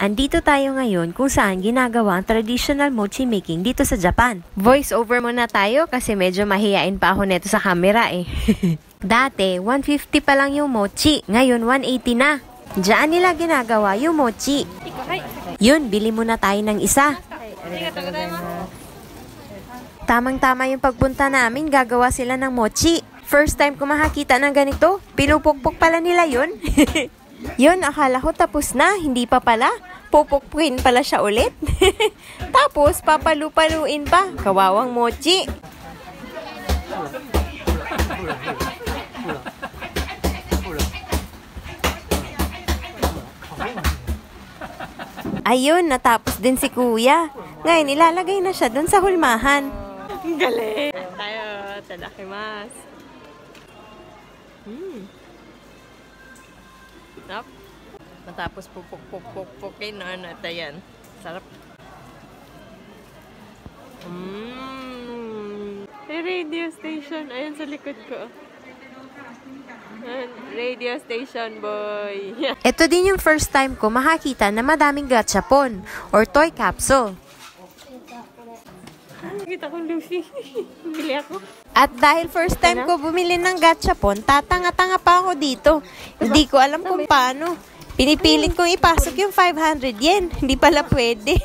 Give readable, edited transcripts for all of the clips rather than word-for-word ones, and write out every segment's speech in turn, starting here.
Andito tayo ngayon kung saan ginagawa ang traditional mochi making dito sa Japan. Voice over muna tayo kasi medyo mahihain pa ako neto sa camera eh. Dati, 150 pa lang yung mochi. Ngayon, 180 na. Diyan nila ginagawa yung mochi. Yun, bili muna tayo ng isa. Tamang-tama yung pagpunta namin, gagawa sila ng mochi. First time ko makakita ng ganito. Pinupukpok pala nila yun. Yun, akala ko tapos na. Hindi pa pala. Pupukpukin pala siya ulit. Tapos, papalu-paluin pa. Kawawang mochi. Ayun, natapos din si kuya. Ngayon, ilalagay na siya dun sa hulmahan. Galing! Tayo, tadakimasu. Up. Matapos pupuk-puk-puk-pukin na yan. Sarap. Radio station. Ayan sa likod ko. Radio station, boy. Ito din yung first time ko makakita na madaming gachapon or toy capsule. Kita ko Luffy. Bili ako. At dahil first time ko bumili ng gachapon, tatanga-tanga pa ako dito. Hindi ko alam kung paano. Pinipilit kong ipasok yung 500 yen. Hindi pala pwede.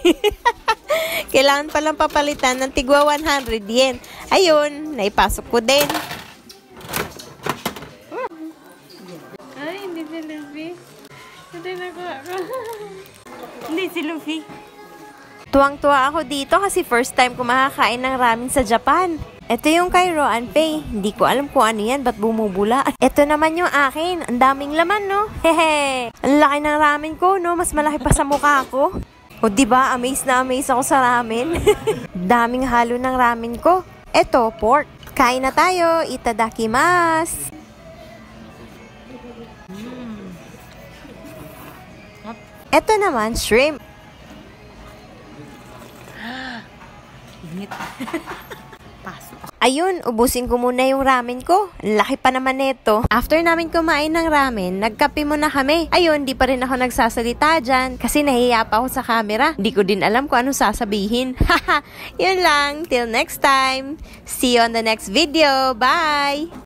Kailangan palang papalitan ng tigwa 100 yen. Ayun, naipasok ko din. Ay, hindi si Luffy. Hindi nakuha ko. Hindi si Luffy. Tuwang-tuwa ako dito kasi first time ko makakain ng ramen sa Japan. Ito yung kay Roan Pei. Hindi ko alam kung ano yan, ba't bumubula. Ito naman yung akin. Ang daming laman, no? Hehe. Ang laki ng ramen ko, no? Mas malaki pa sa mukha ko. O, diba? Amaze na amaze ako sa ramen. Daming halo ng ramen ko. Ito, pork. Kain na tayo. Itadakimasu. Ito naman, shrimp. Pasok. Ayun, ubusin ko muna yung ramen ko. Laki pa naman nito. After namin kumain ng ramen, nagkape muna kami. Ayun, di pa rin ako nagsasalita dyan kasi nahiya pa ako sa camera. Di ko din alam kung ano sasabihin. Haha, yun lang. Till next time. See you on the next video. Bye!